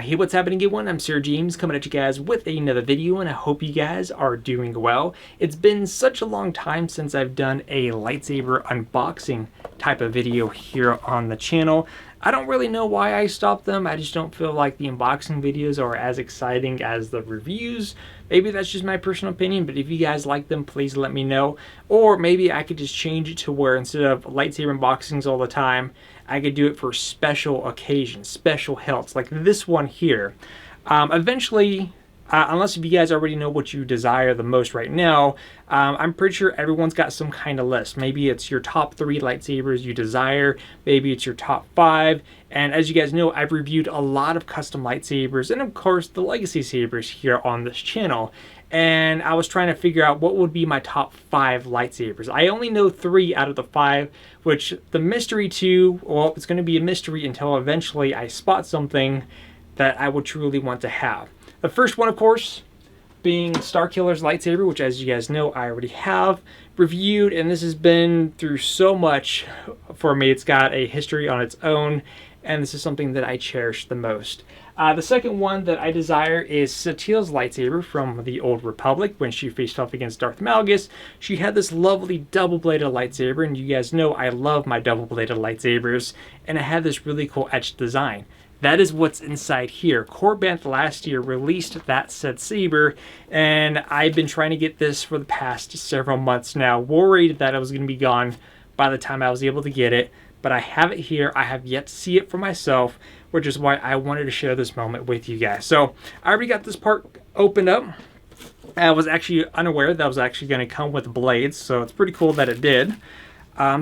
Hey, what's happening, everyone? I'm SirJames coming at you guys with another video, and I hope you guys are doing well. It's been such a long time since I've done a lightsaber unboxing type of video here on the channel. I don't really know why I stopped them. I just don't feel like the unboxing videos are as exciting as the reviews. Maybe that's just my personal opinion, but if you guys like them, please let me know. Or maybe I could just change it to where instead of lightsaber unboxings all the time, I could do it for special occasions, special hilts, like this one here. Eventually, unless if you guys already know what you desire the most right now, I'm pretty sure everyone's got some kind of list. Maybe it's your top 3 lightsabers you desire, maybe it's your top 5, and as you guys know, I've reviewed a lot of custom lightsabers, and of course the legacy sabers here on this channel. And I was trying to figure out what would be my top 5 lightsabers. I only know 3 out of the 5, which the mystery 2, well, it's going to be a mystery until eventually I spot something that I would truly want to have. The first one, of course, being Starkiller's lightsaber, which as you guys know, I already have reviewed, and this has been through so much for me. It's got a history on its own, and this is something that I cherish the most. The second one that I desire is Satele's lightsaber from the Old Republic. When she faced off against Darth Malgus, she had this lovely double-bladed lightsaber, and you guys know I love my double-bladed lightsabers, and it had this really cool etched design. That is what's inside here. Korbanth last year released that said saber, and I've been trying to get this for the past several months now, worried that it was going to be gone by the time I was able to get it. But I have it here. I have yet to see it for myself, which is why I wanted to share this moment with you guys. So I already got this part opened up. I was actually unaware that was actually going to come with blades, so it's pretty cool that it did.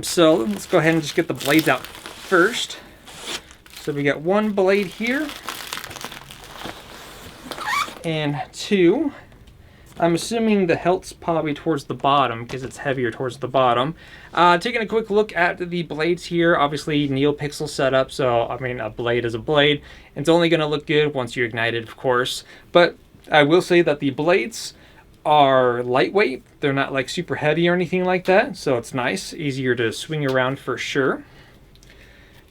So let's go ahead and just get the blades out first. So we got 1 blade here, and 2. I'm assuming the hilt's probably towards the bottom because it's heavier towards the bottom. Taking a quick look at the blades here, obviously NeoPixel setup, so I mean a blade is a blade. It's only going to look good once you ignite it, of course. But I will say that the blades are lightweight. They're not like super heavy or anything like that, so it's nice, easier to swing around for sure.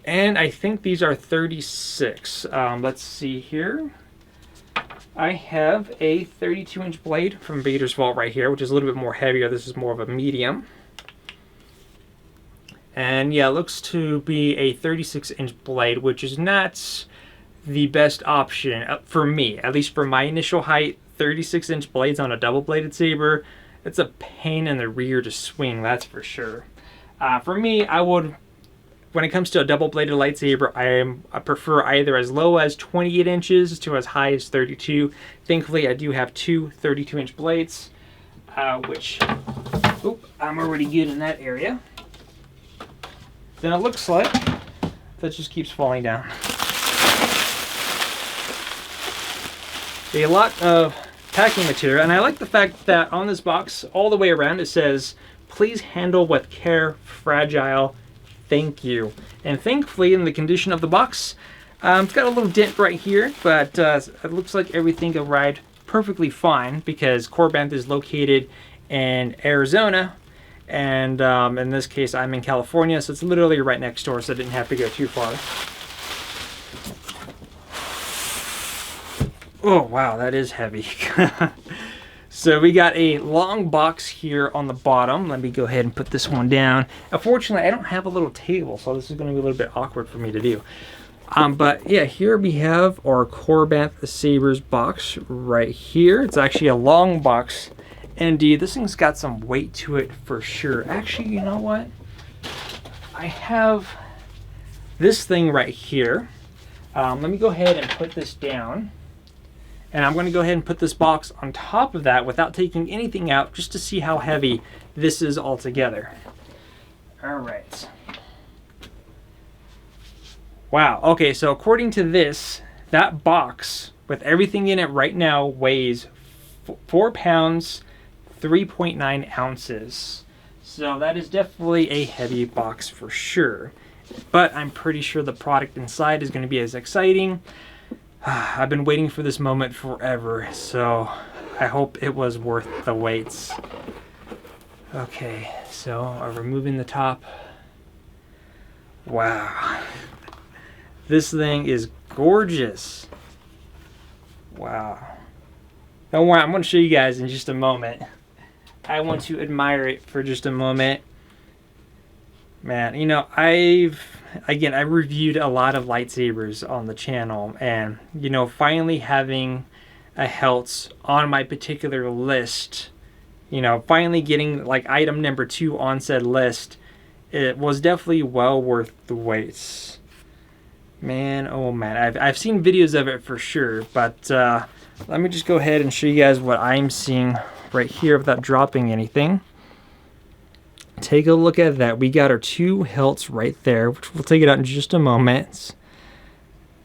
And I think these are 36. Let's see here. I have a 32-inch blade from Vader's Vault right here, which is a little bit more heavier. This is more of a medium. And yeah, it looks to be a 36-inch blade, which is not the best option for me. At least for my initial height, 36-inch blades on a double-bladed saber, it's a pain in the rear to swing, that's for sure. For me, when it comes to a double-bladed lightsaber, I prefer either as low as 28 inches to as high as 32. Thankfully, I do have 2 32-inch blades, which, I'm already good in that area. Then it looks like that just keeps falling down. A lot of packing material, and I like the fact that on this box, all the way around, it says, "Please handle with care, fragile. Thank you." And thankfully, in the condition of the box, it's got a little dent right here, but it looks like everything arrived perfectly fine because Korbanth is located in Arizona, and in this case, I'm in California, so it's literally right next door, so I didn't have to go too far. Oh, wow, that is heavy. So we got a long box here on the bottom. Let me go ahead and put this one down. Unfortunately, I don't have a little table, so this is going to be a little bit awkward for me to do. But yeah, here we have our Korbanth Sabers box right here. It's actually a long box. And indeed, this thing's got some weight to it for sure. Actually, you know what? I have this thing right here. Let me go ahead and put this down. And I'm going to go ahead and put this box on top of that without taking anything out, just to see how heavy this is altogether. All right. Wow. Okay, so according to this, that box with everything in it right now weighs 4 pounds, 3.9 ounces. So that is definitely a heavy box for sure. But I'm pretty sure the product inside is going to be as exciting. I've been waiting for this moment forever, so I hope it was worth the waits. Okay, so removing the top. Wow. This thing is gorgeous. Wow. Don't worry, I'm going to show you guys in just a moment. I want to admire it for just a moment. Man, you know, I reviewed a lot of lightsabers on the channel, and, you know, finally having a hilt on my particular list, you know, finally getting like item number 2 on said list, it was definitely well worth the wait. Man, oh man, I've seen videos of it for sure, but let me just go ahead and show you guys what I'm seeing right here without dropping anything. Take a look at that. We got our 2 hilts right there, which we'll take it out in just a moment.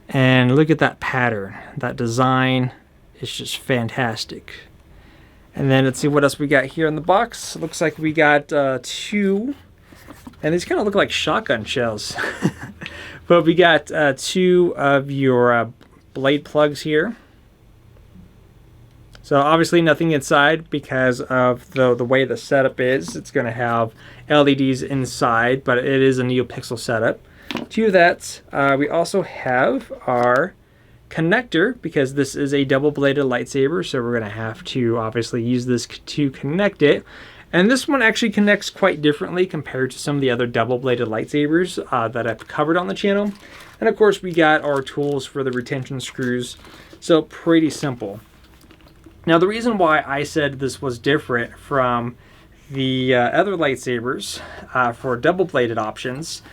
And look at that pattern, that design. It's just fantastic. And then let's see what else we got here in the box. Looks like we got 2, and these kind of look like shotgun shells. But we got 2 of your blade plugs here. So obviously nothing inside because of the way the setup is. It's going to have LEDs inside, but it is a NeoPixel setup. 2 of that. We also have our connector, because this is a double-bladed lightsaber, so we're going to have to obviously use this to connect it. And this one actually connects quite differently compared to some of the other double-bladed lightsabers that I've covered on the channel. And of course we got our tools for the retention screws, so pretty simple. Now the reason why I said this was different from the other lightsabers for double-bladed options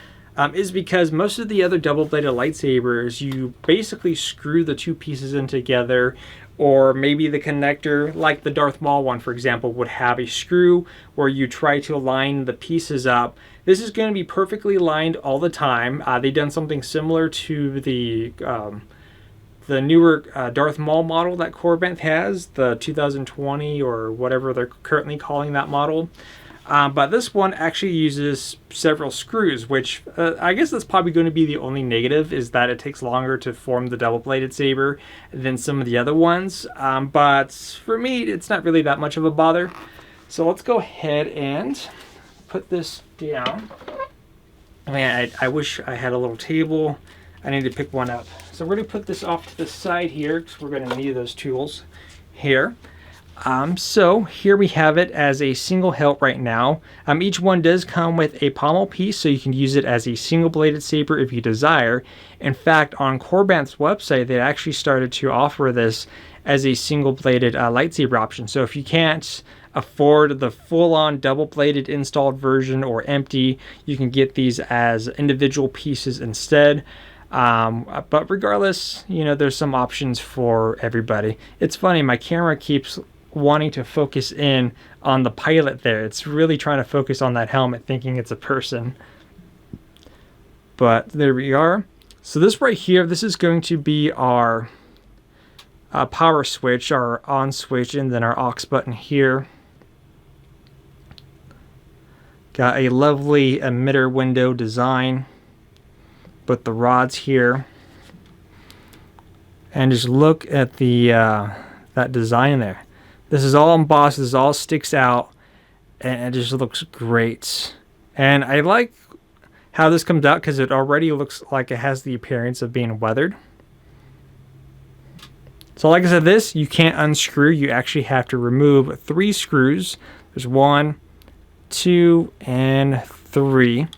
is because most of the other double-bladed lightsabers, you basically screw the 2 pieces in together, or maybe the connector, like the Darth Maul one, for example, would have a screw where you try to line the pieces up. This is going to be perfectly lined all the time. They've done something similar to the newer Darth Maul model that Korbanth has, the 2020 or whatever they're currently calling that model. But this one actually uses several screws, which I guess that's probably going to be the only negative, is that it takes longer to form the double-bladed saber than some of the other ones. But for me, it's not really that much of a bother. So let's go ahead and put this down. Man, I wish I had a little table. I need to pick one up. So we're going to put this off to the side here, because we're going to need those tools here. So here we have it as a single hilt right now. Each one does come with a pommel piece, so you can use it as a single-bladed saber if you desire. In fact, on Korbanth's website, they actually started to offer this as a single-bladed lightsaber option. So if you can't afford the full-on double-bladed installed version or empty, you can get these as individual pieces instead. But regardless, you know, there's some options for everybody. It's funny, my camera keeps wanting to focus in on the pilot there. It's really trying to focus on that helmet, thinking it's a person. But there we are. So this right here, this is going to be our power switch, our on switch, and then our aux button here. Got a lovely emitter window design with the rods here. And just look at the that design there. This is all embossed, this all sticks out, and it just looks great. And I like how this comes out because it already looks like it has the appearance of being weathered. So like I said, this you can't unscrew. You actually have to remove 3 screws. There's 1, 2, and 3.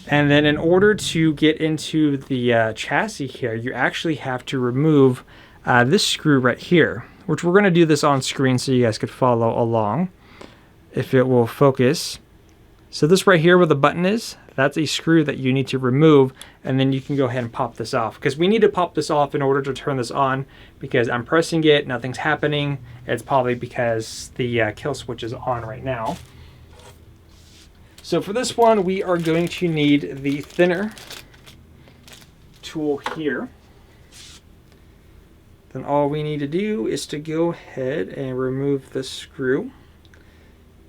And then in order to get into the chassis here, you actually have to remove this screw right here, which we're going to do this on screen so you guys could follow along if it will focus. So this right here where the button is, that's a screw that you need to remove, and then you can go ahead and pop this off, because we need to pop this off in order to turn this on, because I'm pressing it, nothing's happening. It's probably because the kill switch is on right now. So for this one, we are going to need the thinner tool here. Then all we need to do is to go ahead and remove the screw.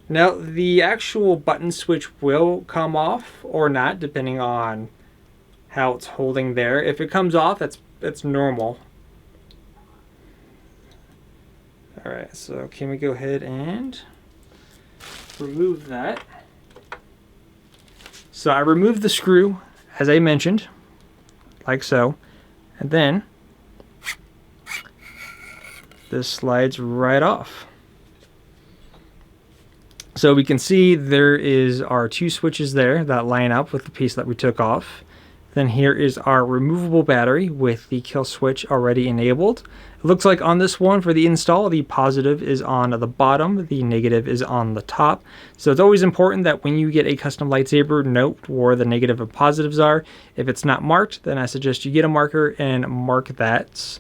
Now the actual button switch will come off or not, depending on how it's holding there. If it comes off, that's normal. Alright, so can we go ahead and remove that? So I removed the screw, as I mentioned, like so, and then this slides right off. So we can see there is our 2 switches there that line up with the piece that we took off. Then here is our removable battery with the kill switch already enabled. It looks like on this one for the install, the positive is on the bottom, the negative is on the top. So it's always important that when you get a custom lightsaber, note where the negative and positives are. If it's not marked, then I suggest you get a marker and mark that.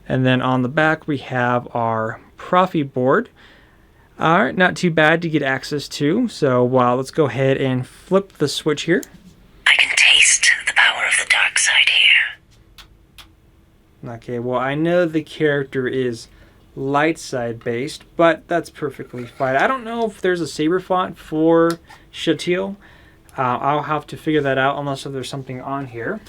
And then on the back we have our Proffie board. Alright, not too bad to get access to. So let's go ahead and flip the switch here. I can taste the power of the dark side here. Okay, well I know the character is light side based, but that's perfectly fine. I don't know if there's a saber font for Satele. I'll have to figure that out unless there's something on here.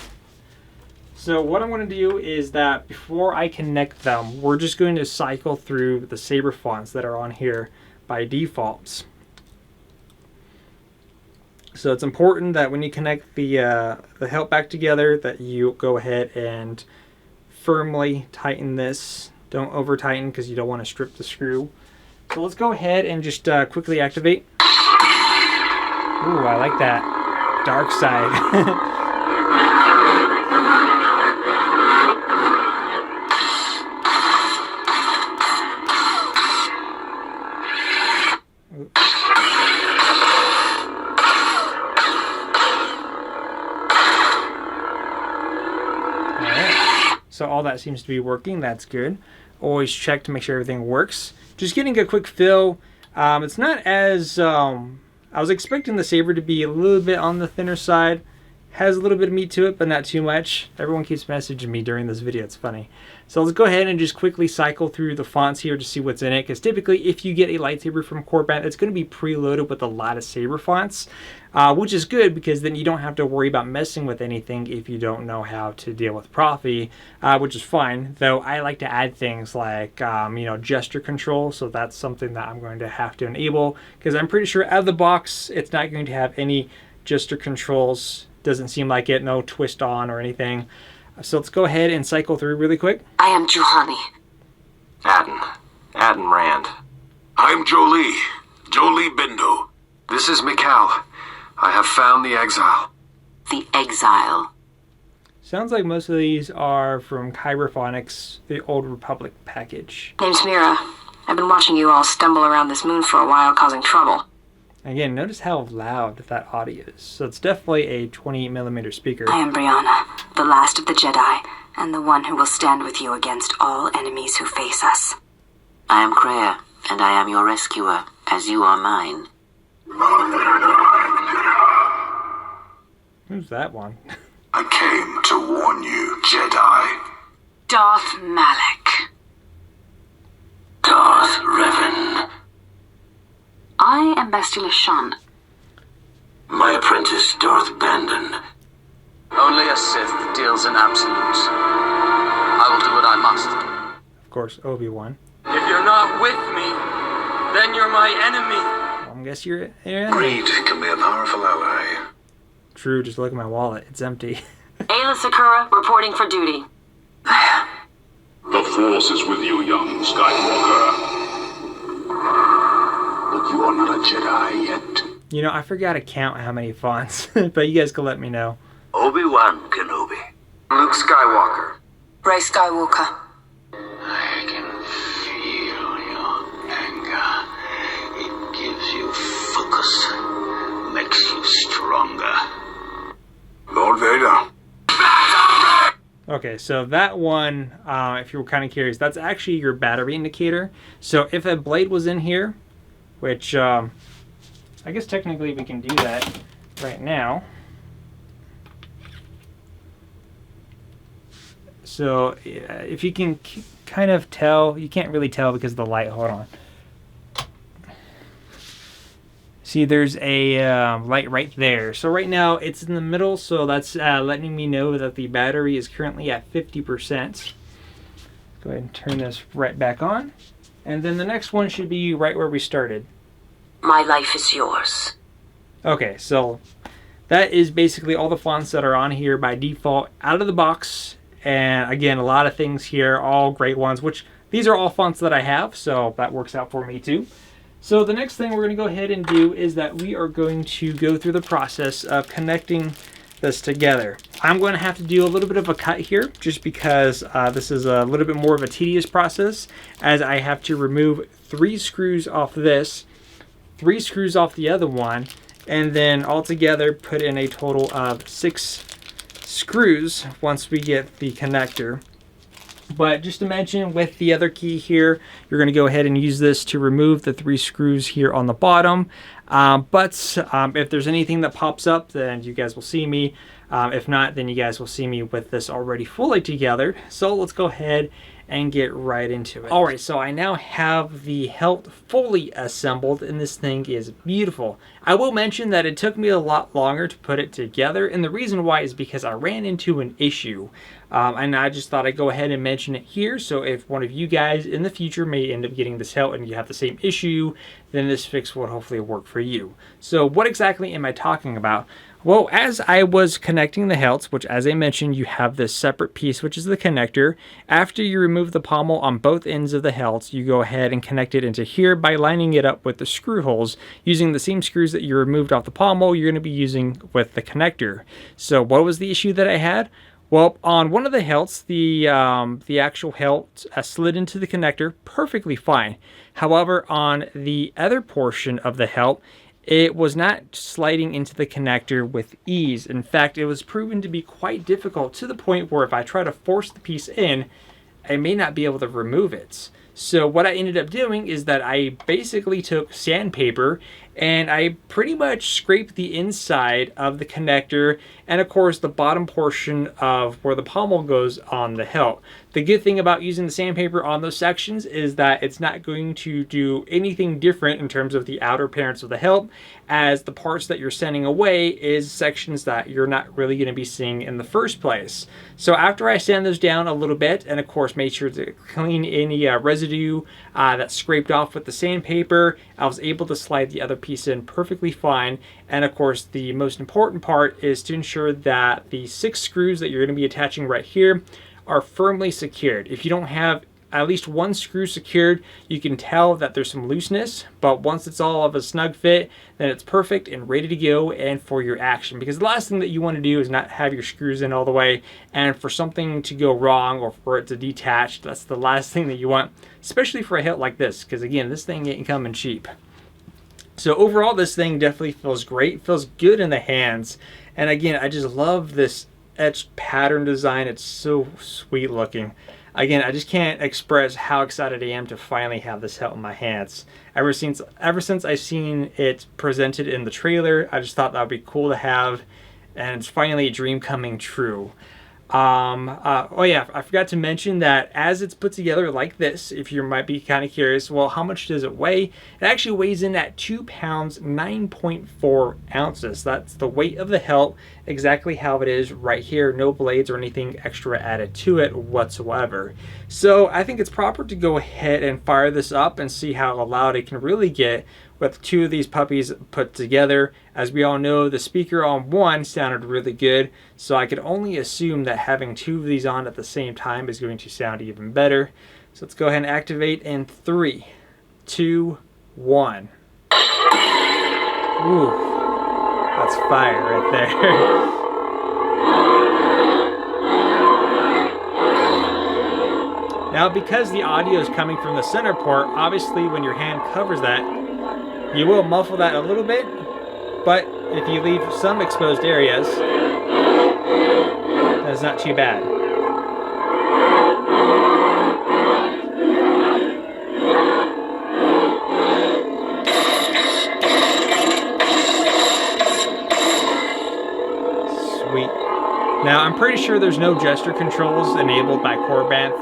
So what I'm going to do is that before I connect them, we're just going to cycle through the saber fonts that are on here by default. So it's important that when you connect the hilt back together that you go ahead and firmly tighten this. Don't over tighten because you don't want to strip the screw. So let's go ahead and just quickly activate. Ooh, I like that. Dark side. So all that seems to be working. That's good. Always check to make sure everything works. Just getting a quick feel. It's not as... I was expecting the saber to be a little bit on the thinner side. Has a little bit of meat to it, but not too much. Everyone keeps messaging me during this video. It's funny. So let's go ahead and just quickly cycle through the fonts here to see what's in it. Because typically, if you get a lightsaber from Korbanth, it's going to be preloaded with a lot of saber fonts. Which is good because then you don't have to worry about messing with anything if you don't know how to deal with Proffie, which is fine. Though I like to add things like, gesture control. So that's something that I'm going to have to enable. Because I'm pretty sure out of the box, it's not going to have any gesture controls. Doesn't seem like it, no twist on or anything. So let's go ahead and cycle through really quick. I am Juhani. Aden Rand. I'm Jolie Bindo. This is Mikal. I have found the exile. The exile. Sounds like most of these are from Kyberphonics, the Old Republic package. Name's Mira. I've been watching you all stumble around this moon for a while, causing trouble. Again, notice how loud that audio is. So it's definitely a 28mm speaker. I am Brianna, the last of the Jedi, and the one who will stand with you against all enemies who face us. I am Kreia, and I am your rescuer, as you are mine. Who's that one? I came to warn you, Jedi. Darth Malak. Darth Revan. I am Satele Shan. My apprentice, Darth Bandon. Only a Sith deals in absolutes. I will do what I must. Of course, Obi-Wan. If you're not with me, then you're my enemy. Well, I guess you're enemy. Greed can be a powerful ally. True, just look at my wallet. It's empty. Ayla Sakura, reporting for duty. The Force is with you, young Skywalker. But you are not a Jedi yet. You know, I forgot to count how many fonts, but you guys can let me know. Obi-Wan Kenobi. Luke Skywalker. Rey Skywalker. I can feel your anger. It gives you focus. Makes you stronger. Lord Vader. Okay, so that one, if you were kind of curious, that's actually your battery indicator. So if a blade was in here, which I guess technically we can do that right now. So if you can kind of tell, you can't really tell because of the light. Hold on. See, there's a light right there. So right now it's in the middle, so that's letting me know that the battery is currently at 50%. Go ahead and turn this right back on. And then the next one should be right where we started. My life is yours. Okay, so that is basically all the fonts that are on here by default out of the box. And again, a lot of things here, all great ones, which these are all fonts that I have, so that works out for me too. So the next thing we're going to go ahead and do is that we are going to go through the process of connecting this together. I'm going to have to do a little bit of a cut here just because this is a little bit more of a tedious process, as I have to remove 3 screws off this, 3 screws off the other one, and then altogether put in a total of 6 screws once we get the connector. But just to mention, with the other key here, you're going to go ahead and use this to remove the 3 screws here on the bottom. If there's anything that pops up, then you guys will see me. If not, then you guys will see me with this already fully together. So let's go ahead and get right into it. All right, so I now have the hilt fully assembled, and this thing is beautiful. I will mention that it took me a lot longer to put it together, and the reason why is because I ran into an issue. And I just thought I'd go ahead and mention it here, so if one of you guys in the future may end up getting this hilt and you have the same issue, then this fix will hopefully work for you. So what exactly am I talking about? Well, as I was connecting the hilts, which as I mentioned, you have this separate piece, which is the connector. After you remove the pommel on both ends of the hilts, you go ahead and connect it into here by lining it up with the screw holes. Using the same screws that you removed off the pommel, you're going to be using with the connector. So what was the issue that I had? Well, on one of the hilts, the actual hilt slid into the connector perfectly fine. However, on the other portion of the hilt, it was not sliding into the connector with ease. In fact, it was proven to be quite difficult, to the point where if I try to force the piece in, I may not be able to remove it. So what I ended up doing is that I basically took sandpaper and I pretty much scraped the inside of the connector and of course the bottom portion of where the pommel goes on the hilt. The good thing about using the sandpaper on those sections is that it's not going to do anything different in terms of the outer appearance of the hilt, as the parts that you're sending away is sections that you're not really going to be seeing in the first place. So after I sand those down a little bit, and of course made sure to clean any residue that scraped off with the sandpaper, I was able to slide the other piece in perfectly fine. And of course the most important part is to ensure that the 6 screws that you're going to be attaching right here are firmly secured. If you don't have at least 1 screw secured, you can tell that there's some looseness, but once it's all of a snug fit, then it's perfect and ready to go and for your action. Because the last thing that you want to do is not have your screws in all the way, and for something to go wrong or for it to detach, that's the last thing that you want, especially for a hilt like this, because again, this thing ain't coming cheap. So overall, this thing definitely feels great, feels good in the hands, and again, I just love this etched pattern design. It's so sweet looking. Again, I just can't express how excited I am to finally have this hilt in my hands. Ever since I've seen it presented in the trailer, I just thought that would be cool to have, and it's finally a dream coming true. Oh yeah, I forgot to mention that as it's put together like this, if you might be kind of curious, well, how much does it weigh? It actually weighs in at 2 pounds, 9.4 ounces. That's the weight of the hilt, exactly how it is right here. No blades or anything extra added to it whatsoever. So I think it's proper to go ahead and fire this up and see how loud it can really get with 2 of these puppies put together. As we all know, the speaker on one sounded really good, so I could only assume that having 2 of these on at the same time is going to sound even better. So let's go ahead and activate in 3, 2, 1. Ooh, that's fire right there. Now, because the audio is coming from the center port, obviously when your hand covers that, you will muffle that a little bit, but if you leave some exposed areas, that's not too bad. Sweet. Now, I'm pretty sure there's no gesture controls enabled by Korbanth,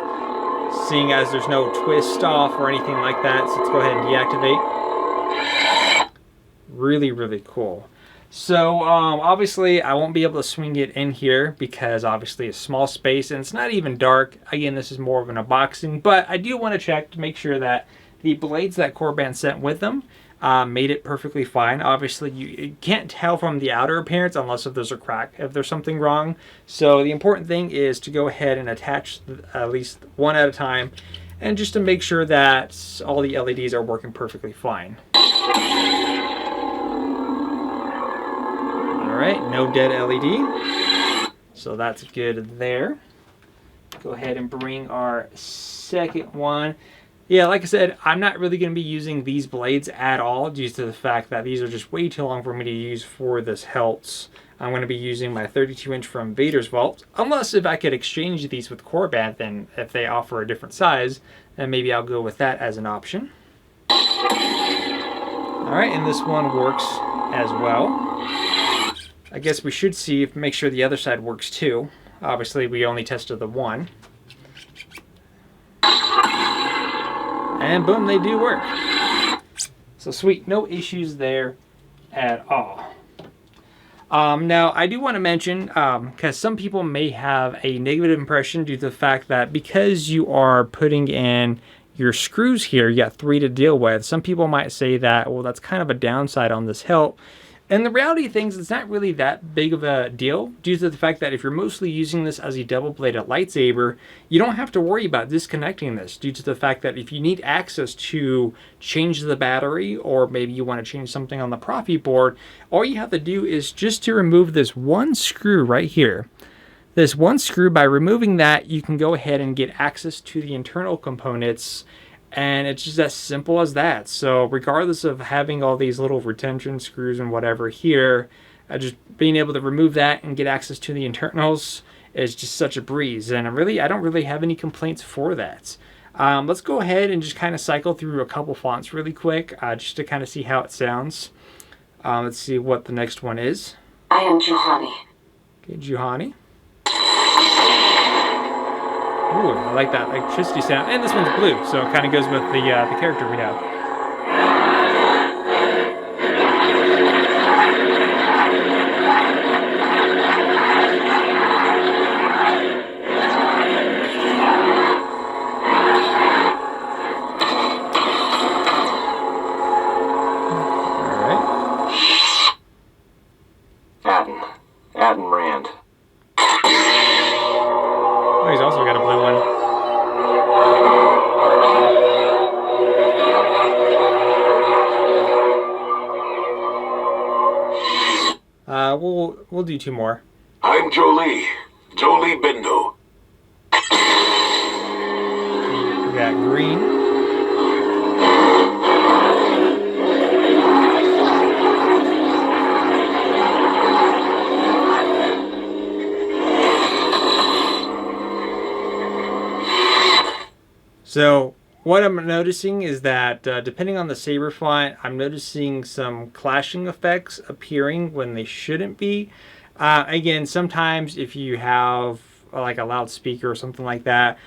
seeing as there's no twist off or anything like that, so let's go ahead and deactivate. Really, really cool. So obviously I won't be able to swing it in here because obviously it's small space and it's not even dark. Again, this is more of an unboxing, but I do want to check to make sure that the blades that Korbanth sent with them made it perfectly fine. Obviously you can't tell from the outer appearance unless if there's a crack, if there's something wrong. So the important thing is to go ahead and attach at least one at a time. and just to make sure that all the LEDs are working perfectly fine. Alright, no dead LED, so that's good there. Go ahead and bring our second one. Yeah, like I said, I'm not really going to be using these blades at all due to the fact that these are just way too long for me to use for this hilt. I'm going to be using my 32-inch from Vader's Vault, unless if I could exchange these with Korbanth, and if they offer a different size, then maybe I'll go with that as an option. Alright, and this one works as well. I guess we should see if make sure the other side works too. Obviously, we only tested the one. And boom, they do work. So sweet, no issues there at all. Now, I do want to mention, because some people may have a negative impression due to the fact that because you are putting in your screws here, you got 3 to deal with. Some people might say that, well, that's kind of a downside on this hilt. And the reality of things, it's not really that big of a deal due to the fact that if you're mostly using this as a double-bladed lightsaber, you don't have to worry about disconnecting this due to the fact that if you need access to change the battery, or maybe you want to change something on the Proffie board, all you have to do is just to remove this one screw right here. This one screw, by removing that, you can go ahead and get access to the internal components. And it's just as simple as that. So regardless of having all these little retention screws and whatever here, just being able to remove that and get access to the internals is just such a breeze. And I don't really have any complaints for that. Let's go ahead and just kind of cycle through a couple fonts really quick, just to kind of see how it sounds. Let's see what the next one is. I am Juhani. Okay, Juhani. Ooh, I like that electricity sound. And this one's blue, so it kind of goes with the character we have. Adden. Adden Rand. Oh, he's also got a blue one. We'll do 2 more. I'm Jolie. Jolie Bindo. We got green. So what I'm noticing is that depending on the saber font, I'm noticing some clashing effects appearing when they shouldn't be. Again, sometimes if you have like a loudspeaker or something like that,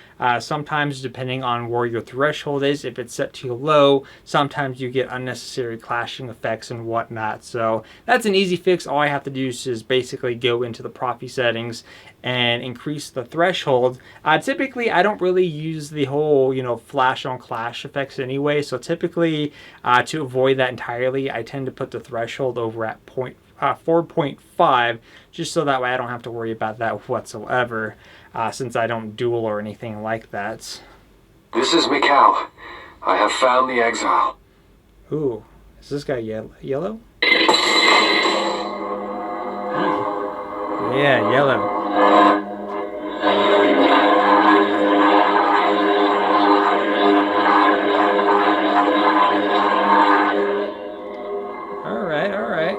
sometimes depending on where your threshold is, if it's set too low, sometimes you get unnecessary clashing effects and whatnot. So that's an easy fix. All I have to do is basically go into the Proffie settings and increase the threshold. Typically, I don't really use the whole, flash on clash effects anyway. So typically, to avoid that entirely, I tend to put the threshold over at 4.5, just so that way I don't have to worry about that whatsoever, since I don't duel or anything like that. This is Mikal. I have found the exile. Ooh, is this guy yellow? Yeah, yellow. Alright.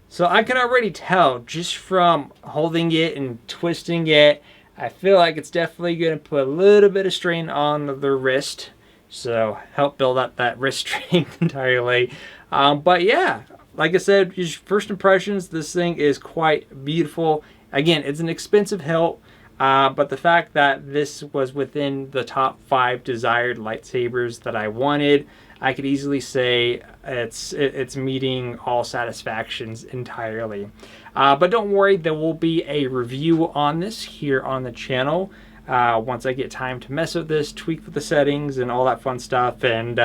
So I can already tell just from holding it and twisting it, I feel like it's definitely going to put a little bit of strain on the wrist. So help build up that wrist strength entirely. But yeah, like I said, just first impressions, this thing is quite beautiful. Again, it's an expensive hilt, but the fact that this was within the top 5 desired lightsabers that I wanted, I could easily say it's meeting all satisfactions entirely. But don't worry, there will be a review on this here on the channel once I get time to mess with this, tweak with the settings and all that fun stuff, and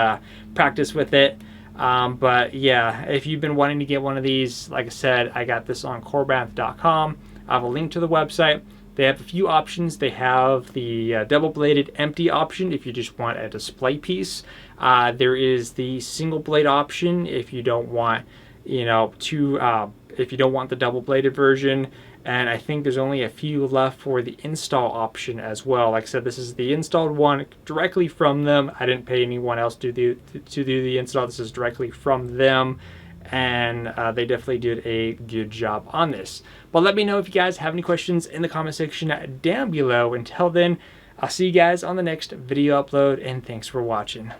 practice with it. But yeah, if you've been wanting to get one of these, like I said, I got this on Korbanth.com. I have a link to the website. They have a few options. They have the double-bladed empty option if you just want a display piece. There is the single blade option if you don't want, you know, if you don't want the double-bladed version. And I think there's only a few left for the install option as well. Like I said, this is the installed one directly from them. I didn't pay anyone else to do the install. This is directly from them, and they definitely did a good job on this. But let me know if you guys have any questions in the comment section down below. Until then, I'll see you guys on the next video upload, and thanks for watching.